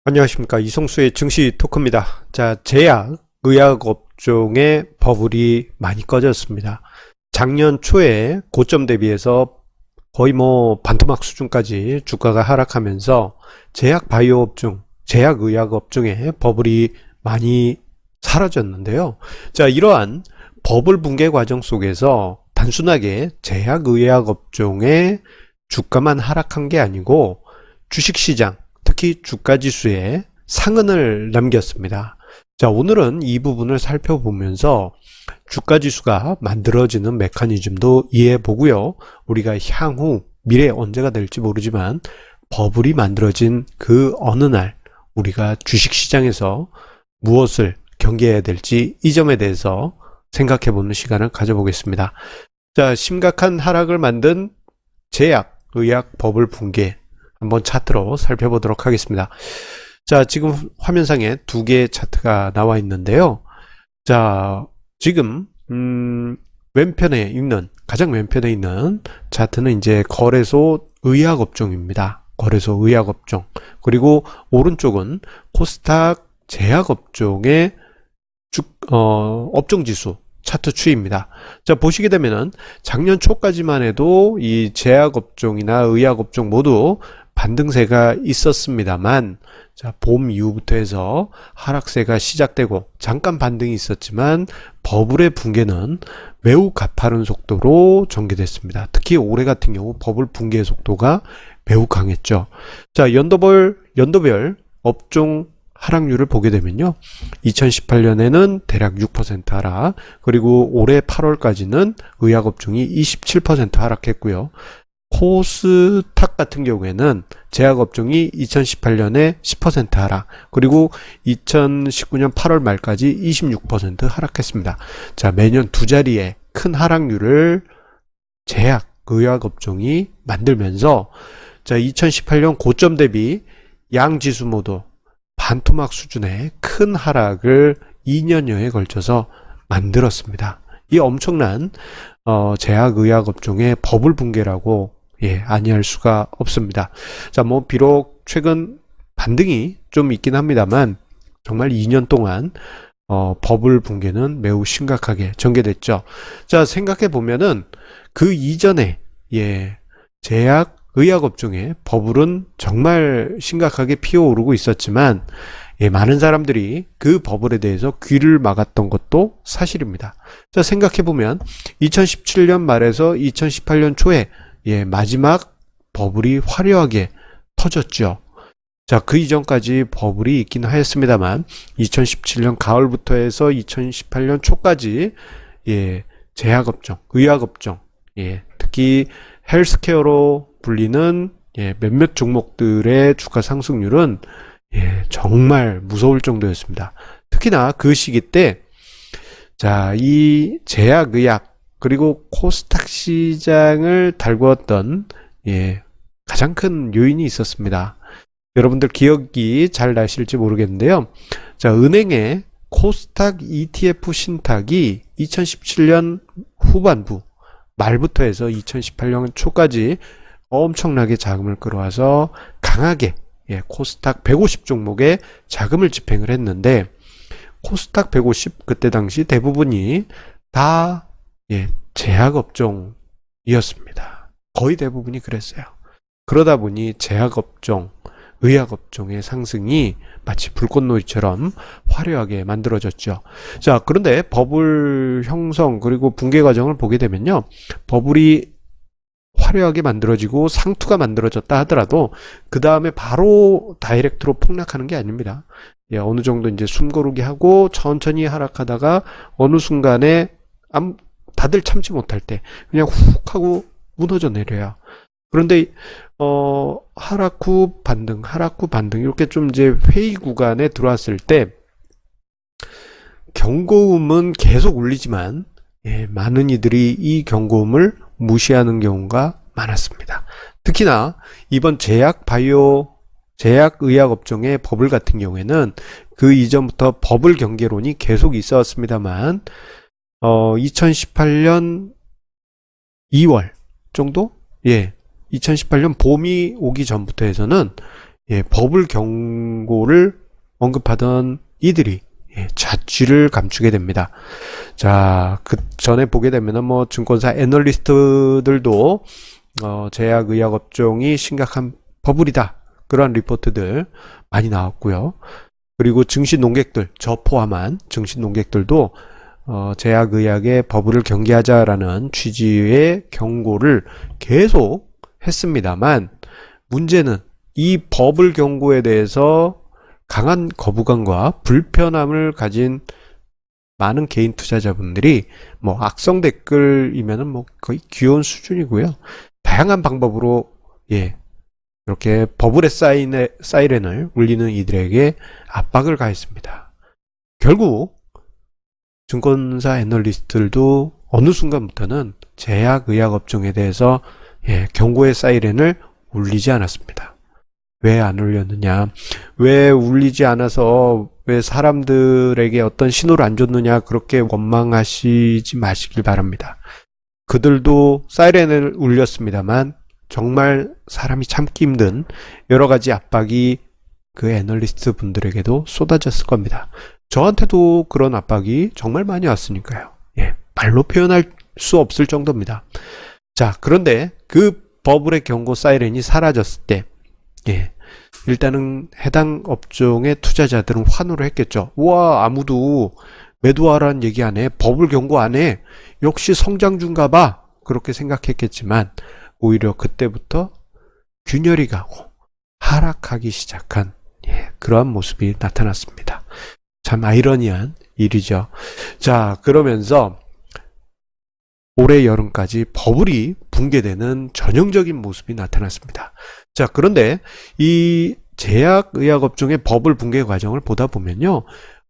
안녕하십니까. 이성수의 증시 토크입니다. 자, 제약, 의약 업종의 버블이 많이 꺼졌습니다. 작년 초에 고점 대비해서 거의 반토막 수준까지 주가가 하락하면서 제약 바이오 업종, 제약 의약 업종의 버블이 많이 사라졌는데요. 자, 이러한 버블 붕괴 과정 속에서 단순하게 제약 의약 업종의 주가만 하락한 게 아니고 주식시장, 특히 주가지수에 상흔을 남겼습니다. 자, 오늘은 이 부분을 살펴보면서 주가지수가 만들어지는 메커니즘도 이해해 보고요. 우리가 향후 미래 언제가 될지 모르지만 버블이 만들어진 그 어느 날 우리가 주식시장에서 무엇을 경계해야 될지 이 점에 대해서 생각해 보는 시간을 가져보겠습니다. 자, 심각한 하락을 만든 제약, 의약 버블 붕괴 한번 차트로 살펴보도록 하겠습니다. 자, 지금 화면상에 두 개의 차트가 나와 있는데요. 자, 지금 가장 왼편에 있는 차트는 이제 거래소 의약 업종입니다. 거래소 의약 업종. 그리고 오른쪽은 코스닥 제약 업종의 업종 지수 차트 추이입니다. 자, 보시게 되면은 작년 초까지만 해도 이 제약 업종이나 의약 업종 모두 반등세가 있었습니다만, 자, 봄 이후부터 해서 하락세가 시작되고 잠깐 반등이 있었지만 버블의 붕괴는 매우 가파른 속도로 전개됐습니다. 특히 올해 같은 경우 버블 붕괴 속도가 매우 강했죠. 자, 연도별 업종 하락률을 보게 되면요, 2018년에는 대략 6% 하락, 그리고 올해 8월까지는 의약업종이 27% 하락했고요. 코스닥 같은 경우에는 제약업종이 2018년에 10% 하락, 그리고 2019년 8월 말까지 26% 하락했습니다. 자, 매년 두 자리의 큰 하락률을 제약, 의약업종이 만들면서, 자, 2018년 고점 대비 양지수 모두 반토막 수준의 큰 하락을 2년여에 걸쳐서 만들었습니다. 이 엄청난 제약의약업종의 버블 붕괴라고 아니할 수가 없습니다. 자, 비록 최근 반등이 좀 있긴 합니다만 정말 2년 동안 버블 붕괴는 매우 심각하게 전개됐죠. 자, 생각해 보면은 그 이전에 제약 의약업종의 버블은 정말 심각하게 피어오르고 있었지만 많은 사람들이 그 버블에 대해서 귀를 막았던 것도 사실입니다. 자, 생각해보면 2017년 말에서 2018년 초에 마지막 버블이 화려하게 터졌죠. 자, 그 이전까지 버블이 있긴 하였습니다만 2017년 가을부터 해서 2018년 초까지 제약업종, 의약업종, 특히 헬스케어로 불리는 몇몇 종목들의 주가 상승률은 정말 무서울 정도였습니다. 특히나 그 시기 때, 자, 이 제약, 의약, 그리고 코스닥 시장을 달구었던 가장 큰 요인이 있었습니다. 여러분들 기억이 잘 나실지 모르겠는데요. 자, 은행의 코스닥 ETF 신탁이 2017년 후반부 말부터 해서 2018년 초까지 엄청나게 자금을 끌어와서 강하게 코스닥 150 종목에 자금을 집행을 했는데, 코스닥 150 그때 당시 대부분이 다 제약업종이었습니다. 거의 대부분이 그랬어요. 그러다 보니 제약업종, 의약업종의 상승이 마치 불꽃놀이처럼 화려하게 만들어졌죠. 자, 그런데 버블 형성 그리고 붕괴 과정을 보게 되면요, 버블이 화려하게 만들어지고 상투가 만들어졌다 하더라도 그 다음에 바로 다이렉트로 폭락하는 게 아닙니다. 어느 정도 이제 숨고르기 하고 천천히 하락하다가 어느 순간에 다들 참지 못할 때 그냥 훅 하고 무너져 내려요. 그런데 하락 후 반등, 하락 후 반등 이렇게 좀 이제 회의 구간에 들어왔을 때 경고음은 계속 울리지만 많은 이들이 이 경고음을 무시하는 경우가 많았습니다. 특히나 이번 제약 의약 업종의 버블 같은 경우에는 그 이전부터 버블 경계론이 계속 있어 왔습니다만 2018년 2월 정도? 2018년 봄이 오기 전부터 해서는 버블 경고를 언급하던 이들이 자취를 감추게 됩니다. 자, 그 전에 보게 되면은 뭐 증권사 애널리스트들도 제약의약 업종이 심각한 버블이다, 그런 리포트들 많이 나왔고요. 그리고 증시 논객들, 저 포함한 증시 논객들도 제약의약의 버블을 경계하자라는 취지의 경고를 계속 했습니다만, 문제는 이 버블 경고에 대해서 강한 거부감과 불편함을 가진 많은 개인 투자자분들이 뭐 악성 댓글이면은 뭐 거의 귀여운 수준이고요. 다양한 방법으로 이렇게 버블의 사이렌을 울리는 이들에게 압박을 가했습니다. 결국 증권사 애널리스트들도 어느 순간부터는 제약의약 업종에 대해서 경고의 사이렌을 울리지 않았습니다. 왜 안 울렸느냐, 왜 울리지 않아서 왜 사람들에게 어떤 신호를 안 줬느냐, 그렇게 원망하시지 마시길 바랍니다. 그들도 사이렌을 울렸습니다만 정말 사람이 참기 힘든 여러 가지 압박이 그 애널리스트 분들에게도 쏟아졌을 겁니다. 저한테도 그런 압박이 정말 많이 왔으니까요. 말로 표현할 수 없을 정도입니다. 자, 그런데 그 버블의 경고 사이렌이 사라졌을 때 일단은 해당 업종의 투자자들은 환호를 했겠죠. 우와, 아무도 매도하라는 얘기 안 해, 버블 경고 안 해, 역시 성장주인가 봐, 그렇게 생각했겠지만 오히려 그때부터 균열이 가고 하락하기 시작한 그러한 모습이 나타났습니다. 참 아이러니한 일이죠. 자, 그러면서 올해 여름까지 버블이 붕괴되는 전형적인 모습이 나타났습니다. 자, 그런데 이 제약의약 업종의 버블 붕괴 과정을 보다 보면요,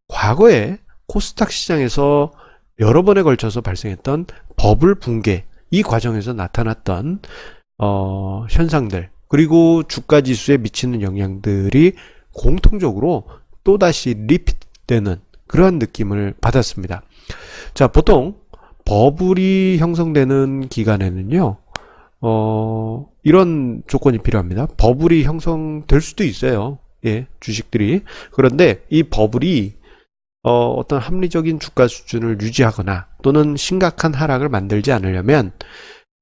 과거에 코스닥 시장에서 여러 번에 걸쳐서 발생했던 버블 붕괴, 이 과정에서 나타났던 현상들, 그리고 주가 지수에 미치는 영향들이 공통적으로 또다시 리핏되는 그러한 느낌을 받았습니다. 자, 보통 버블이 형성되는 기간에는요, 이런 조건이 필요합니다. 버블이 형성될 수도 있어요. 주식들이. 그런데 이 버블이 어떤 합리적인 주가 수준을 유지하거나 또는 심각한 하락을 만들지 않으려면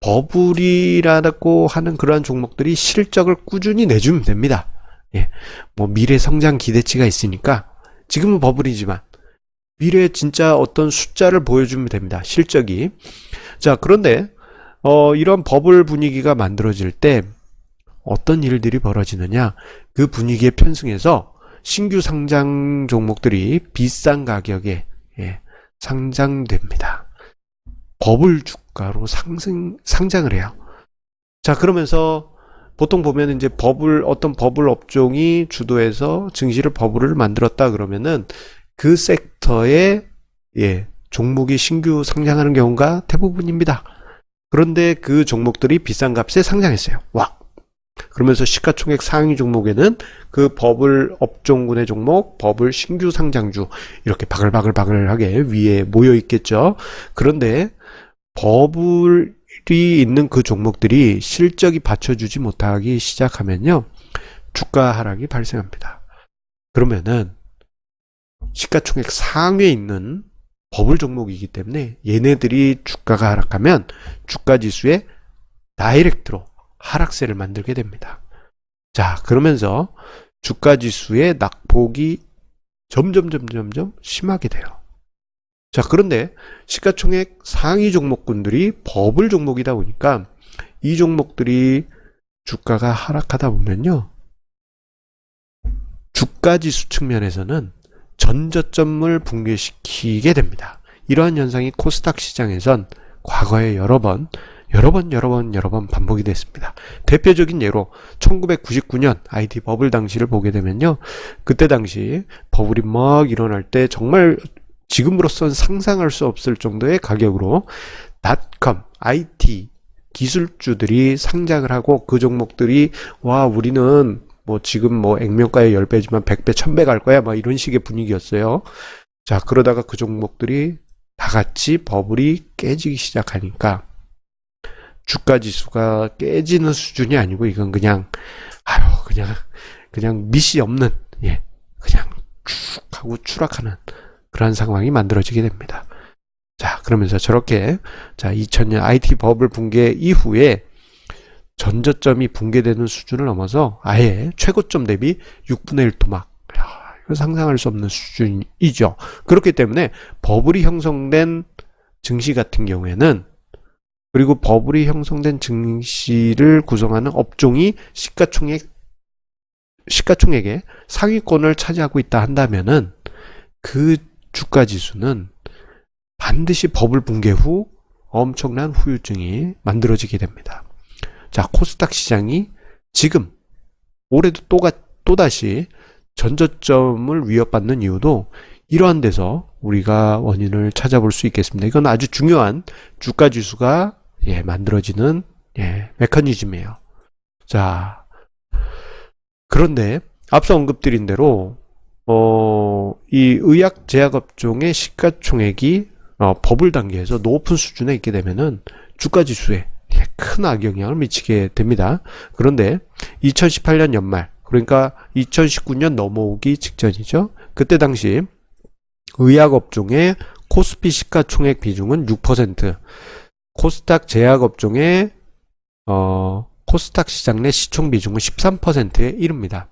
버블이라고 하는 그러한 종목들이 실적을 꾸준히 내주면 됩니다. 뭐 미래 성장 기대치가 있으니까 지금은 버블이지만 미래에 진짜 어떤 숫자를 보여주면 됩니다. 실적이. 자, 그런데 이런 버블 분위기가 만들어질 때 어떤 일들이 벌어지느냐, 그 분위기에 편승해서 신규 상장 종목들이 비싼 가격에 상장됩니다. 버블 주가로 상장을 해요. 자, 그러면서 보통 보면 이제 어떤 버블 업종이 주도해서 증시를 버블을 만들었다 그러면은 그 섹터에 종목이 신규 상장하는 경우가 대부분입니다. 그런데 그 종목들이 비싼 값에 상장했어요. 와! 그러면서 시가총액 상위 종목에는 그 버블 업종군의 종목, 버블 신규 상장주 이렇게 바글바글하게 위에 모여 있겠죠. 그런데 버블이 있는 그 종목들이 실적이 받쳐주지 못하기 시작하면요, 주가 하락이 발생합니다. 그러면은 시가총액 상위에 있는 버블 종목이기 때문에 얘네들이 주가가 하락하면 주가 지수에 다이렉트로 하락세를 만들게 됩니다. 자, 그러면서 주가 지수의 낙폭이 점점 심하게 돼요. 자, 그런데 시가총액 상위 종목군들이 버블 종목이다 보니까 이 종목들이 주가가 하락하다 보면요, 주가 지수 측면에서는 전저점을 붕괴시키게 됩니다. 이러한 현상이 코스닥 시장에선 과거에 여러 번 반복이 됐습니다. 대표적인 예로 1999년 IT 버블 당시를 보게 되면요, 그때 당시 버블이 막 일어날 때 정말 지금으로선 상상할 수 없을 정도의 가격으로 닷컴, IT 기술주들이 상장을 하고 그 종목들이 와, 우리는 뭐 지금 뭐 액면가의 10배지만 100배, 1000배 갈 거야, 막 이런 식의 분위기였어요. 자, 그러다가 그 종목들이 다 같이 버블이 깨지기 시작하니까 주가 지수가 깨지는 수준이 아니고 이건 그냥 그냥 밑이 없는, 그냥 쭉 하고 추락하는 그런 상황이 만들어지게 됩니다. 자, 그러면서 저렇게, 자, 2000년 IT 버블 붕괴 이후에 전저점이 붕괴되는 수준을 넘어서 아예 최고점 대비 6분의 1 토막. 이거 상상할 수 없는 수준이죠. 그렇기 때문에 버블이 형성된 증시 같은 경우에는, 그리고 버블이 형성된 증시를 구성하는 업종이 시가총액의 상위권을 차지하고 있다 한다면은 그 주가 지수는 반드시 버블 붕괴 후 엄청난 후유증이 만들어지게 됩니다. 자, 코스닥 시장이 지금 올해도 또다시 전저점을 위협받는 이유도 이러한 데서 우리가 원인을 찾아볼 수 있겠습니다. 이건 아주 중요한 주가 지수가 만들어지는 메커니즘이에요. 자, 그런데 앞서 언급드린 대로 이 의약 제약 업종의 시가총액이 버블 단계에서 높은 수준에 있게 되면은 주가 지수에 큰 악영향을 미치게 됩니다. 그런데 2018년 연말, 그러니까 2019년 넘어오기 직전이죠. 그때 당시 의약 업종의 코스피 시가총액 비중은 6%, 코스닥 제약 업종의 코스닥 시장 내 시총 비중은 13%에 이릅니다.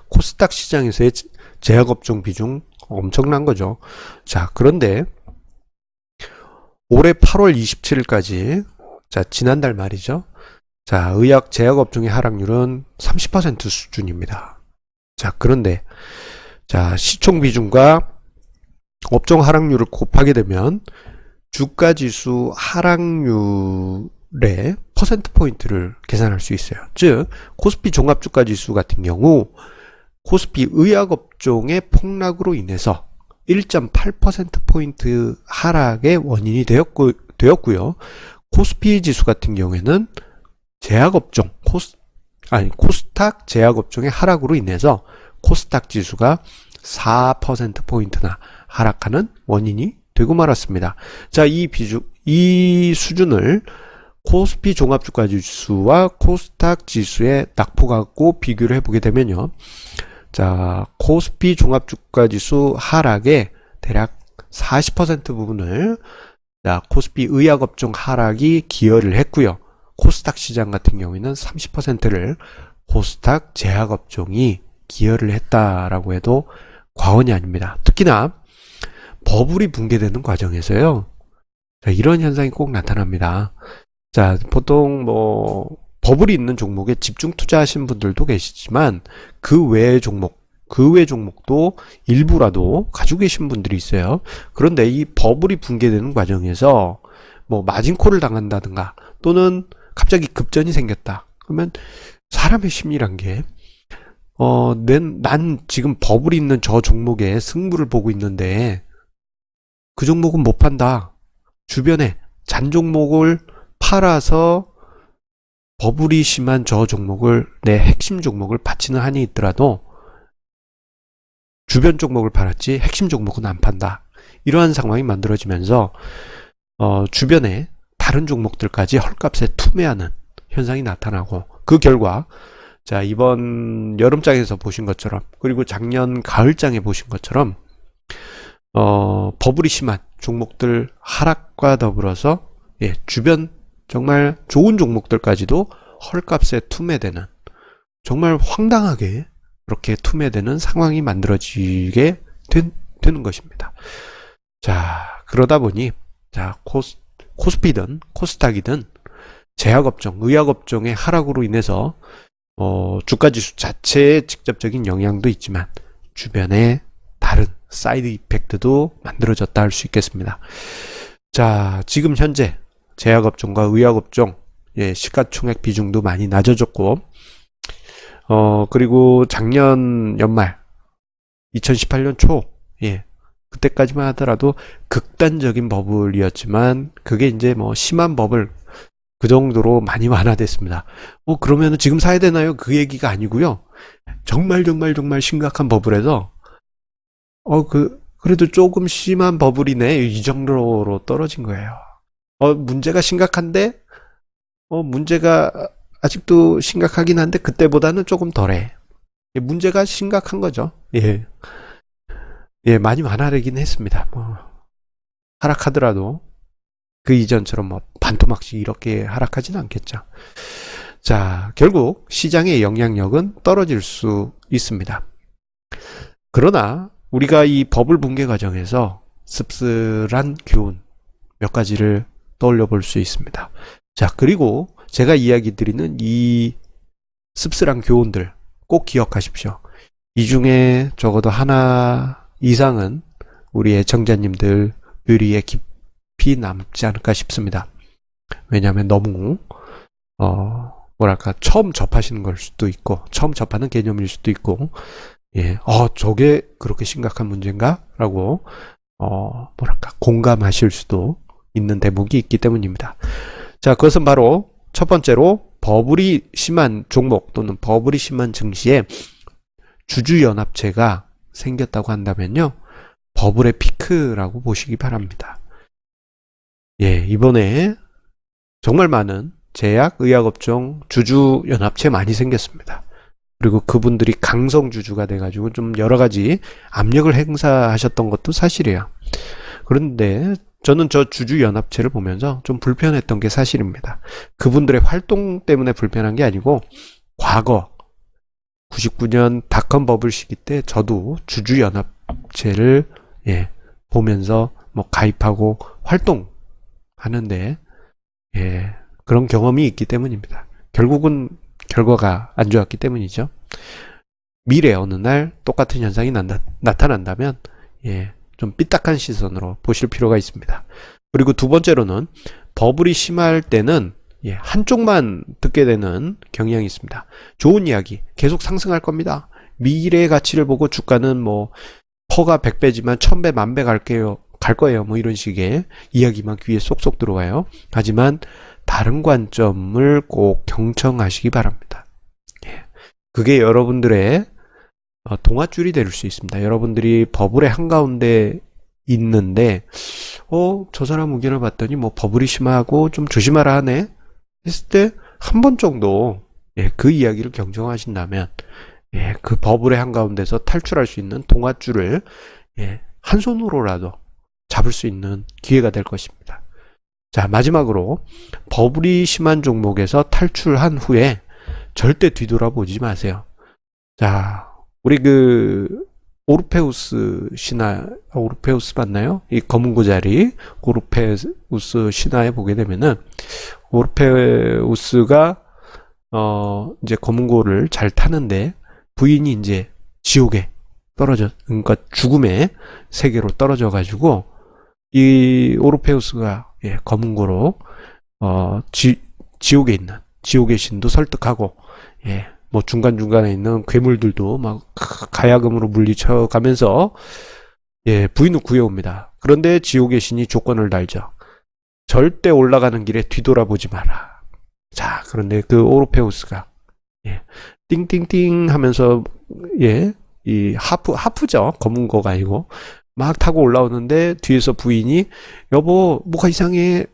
코스닥 시장에서의 제약 업종 비중 엄청난 거죠. 자, 그런데 올해 8월 27일까지, 자, 지난달 말이죠. 자, 의약 제약 업종의 하락률은 30% 수준입니다. 자, 그런데 자, 시총 비중과 업종 하락률을 곱하게 되면 주가 지수 하락률의 퍼센트 포인트를 계산할 수 있어요. 즉, 코스피 종합주가 지수 같은 경우 코스피 의약 업종의 폭락으로 인해서 1.8% 포인트 하락의 원인이 되었고요. 코스피 지수 같은 경우에는 제약업종, 코스닥 제약업종의 하락으로 인해서 코스닥 지수가 4% 포인트나 하락하는 원인이 되고 말았습니다. 자, 이 수준을 코스피 종합주가 지수와 코스닥 지수의 낙폭하고 비교를 해보게 되면요. 자, 코스피 종합주가 지수 하락의 대략 40% 부분을 코스피 의약업종 하락이 기여를 했고요. 코스닥 시장 같은 경우에는 30%를 코스닥 제약업종이 기여를 했다라고 해도 과언이 아닙니다. 특히나 버블이 붕괴되는 과정에서요. 자, 이런 현상이 꼭 나타납니다. 자, 보통 버블이 있는 종목에 집중 투자하신 분들도 계시지만 그 외 종목도 일부라도 가지고 계신 분들이 있어요. 그런데 이 버블이 붕괴되는 과정에서 마진콜을 당한다든가 또는 갑자기 급전이 생겼다. 그러면 사람의 심리란 게 난 지금 버블이 있는 저 종목에 승부를 보고 있는데 그 종목은 못 판다. 주변에 잔 종목을 팔아서 버블이 심한 저 종목을, 내 핵심 종목을 바치는 한이 있더라도 주변 종목을 팔았지 핵심 종목은 안 판다. 이러한 상황이 만들어지면서 주변에 다른 종목들까지 헐값에 투매하는 현상이 나타나고, 그 결과 자, 이번 여름장에서 보신 것처럼, 그리고 작년 가을장에 보신 것처럼 버블이 심한 종목들 하락과 더불어서 주변 정말 좋은 종목들까지도 헐값에 투매되는, 정말 황당하게 그렇게 투매되는 상황이 만들어지게 되는 것입니다. 자, 그러다 보니 자, 코스피든 코스닥이든 제약업종, 의약업종의 하락으로 인해서 주가지수 자체에 직접적인 영향도 있지만 주변에 다른 사이드 이펙트도 만들어졌다 할 수 있겠습니다. 자, 지금 현재 제약업종과 의약업종 시가총액 비중도 많이 낮아졌고, 그리고 작년 연말 2018년 초 그때까지만 하더라도 극단적인 버블이었지만 그게 이제 심한 버블 그 정도로 많이 완화됐습니다. 그러면 지금 사야 되나요? 그 얘기가 아니고요. 정말 심각한 버블에서 그래도 조금 심한 버블이네, 이 정도로 떨어진 거예요. 문제가 심각한데 문제가 아직도 심각하긴 한데 그때보다는 조금 덜해. 문제가 심각한 거죠. 예. 예, 많이 완화되긴 했습니다. 뭐, 하락하더라도 그 이전처럼 뭐 반토막씩 이렇게 하락하지는 않겠죠. 자, 결국 시장의 영향력은 떨어질 수 있습니다. 그러나 우리가 이 버블 붕괴 과정에서 씁쓸한 교훈 몇 가지를 떠올려 볼 수 있습니다. 자, 그리고 제가 이야기 드리는 이 씁쓸한 교훈들 꼭 기억하십시오. 이 중에 적어도 하나 이상은 우리 애청자님들 뇌리에 깊이 남지 않을까 싶습니다. 왜냐하면 너무 뭐랄까 처음 접하시는 걸 수도 있고 처음 접하는 개념일 수도 있고 예, 저게 그렇게 심각한 문제인가? 라고 뭐랄까 공감하실 수도 있는 대목이 있기 때문입니다. 자, 그것은 바로 첫 번째로 버블이 심한 종목 또는 버블이 심한 증시에 주주연합체가 생겼다고 한다면요, 버블의 피크라고 보시기 바랍니다. 예, 이번에 정말 많은 제약, 의약업종 주주연합체 많이 생겼습니다. 그리고 그분들이 강성주주가 돼가지고 좀 여러 가지 압력을 행사하셨던 것도 사실이에요. 그런데 저는 저 주주연합체를 보면서 좀 불편했던 게 사실입니다. 그분들의 활동 때문에 불편한 게 아니고 과거 99년 닷컴 버블 시기 때 저도 주주연합체를 보면서 뭐 가입하고 활동하는데 그런 경험이 있기 때문입니다. 결국은 결과가 안 좋았기 때문이죠. 미래 어느 날 똑같은 현상이 나타난다면 좀 삐딱한 시선으로 보실 필요가 있습니다. 그리고 두 번째로는 버블이 심할 때는 한쪽만 듣게 되는 경향이 있습니다. 좋은 이야기, 계속 상승할 겁니다. 미래의 가치를 보고 주가는 뭐 퍼가 100배지만 1000배, 1000배 갈 거예요. 뭐 이런 식의 이야기만 귀에 쏙쏙 들어와요. 하지만 다른 관점을 꼭 경청하시기 바랍니다. 그게 여러분들의 동아줄이 될 수 있습니다. 여러분들이 버블의 한가운데 있는데 저 사람 의견을 봤더니 뭐 버블이 심하고 좀 조심하라 하네 했을 때 한 번 정도 그 이야기를 경청하신다면 그 버블의 한가운데서 탈출할 수 있는 동아줄을 한 손으로라도 잡을 수 있는 기회가 될 것입니다. 자, 마지막으로 버블이 심한 종목에서 탈출한 후에 절대 뒤돌아보지 마세요. 자, 우리 오르페우스 신화, 오르페우스 맞나요? 이 검은 고자리 오르페우스 신화에 보게 되면은 오르페우스가 이제 검은 고를 잘 타는데 부인이 이제 지옥에 그러니까 죽음의 세계로 떨어져 가지고 이 오르페우스가 검은 고로 지옥에 있는 지옥의 신도 설득하고 뭐 중간중간에 있는 괴물들도 막 가야금으로 물리쳐 가면서 부인을 구해옵니다. 그런데 지옥의 신이 조건을 달죠. 절대 올라가는 길에 뒤돌아보지 마라. 자, 그런데 그 오르페우스가 띵띵띵 하면서 이 하프죠. 검은 거가 아니고 막 타고 올라오는데 뒤에서 부인이 여보 뭐가 이상해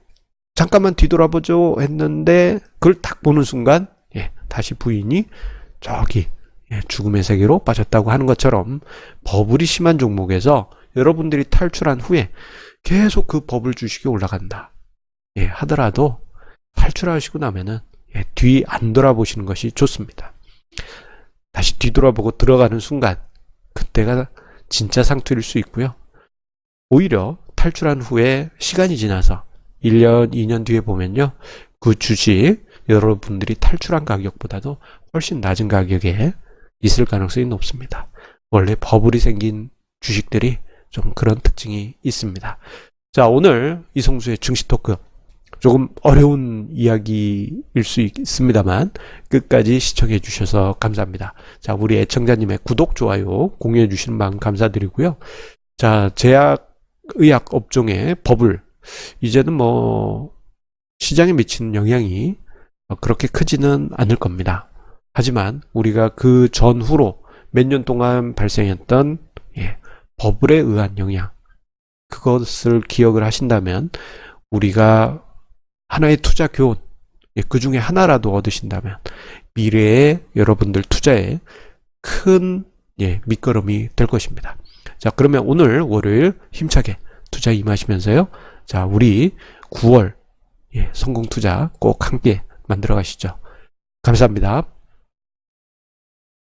잠깐만 뒤돌아보죠 했는데 그걸 딱 보는 순간 다시 부인이 저기 죽음의 세계로 빠졌다고 하는 것처럼 버블이 심한 종목에서 여러분들이 탈출한 후에 계속 그 버블 주식이 올라간다 하더라도 탈출하시고 나면은 뒤 안 돌아보시는 것이 좋습니다. 다시 뒤돌아보고 들어가는 순간 그때가 진짜 상투일 수 있고요. 오히려 탈출한 후에 시간이 지나서 1년, 2년 뒤에 보면요. 그 주식 여러분들이 탈출한 가격보다도 훨씬 낮은 가격에 있을 가능성이 높습니다. 원래 버블이 생긴 주식들이 좀 그런 특징이 있습니다. 자, 오늘 이성수의 증시 토크 조금 어려운 이야기일 수 있습니다만 끝까지 시청해 주셔서 감사합니다. 자, 우리 애청자님의 구독, 좋아요, 공유해 주시는 마음 감사드리고요. 자, 제약, 의약 업종의 버블 이제는 뭐 시장에 미치는 영향이 그렇게 크지는 않을 겁니다. 하지만 우리가 그 전후로 몇 년 동안 발생했던 버블에 의한 영향 그것을 기억을 하신다면 우리가 하나의 투자 교훈 그 중에 하나라도 얻으신다면 미래에 여러분들 투자에 큰 밑거름이 될 것입니다. 자, 그러면 오늘 월요일 힘차게 투자 임하시면서요. 자, 우리 9월 성공 투자 꼭 함께 만들어 가시죠. 감사합니다.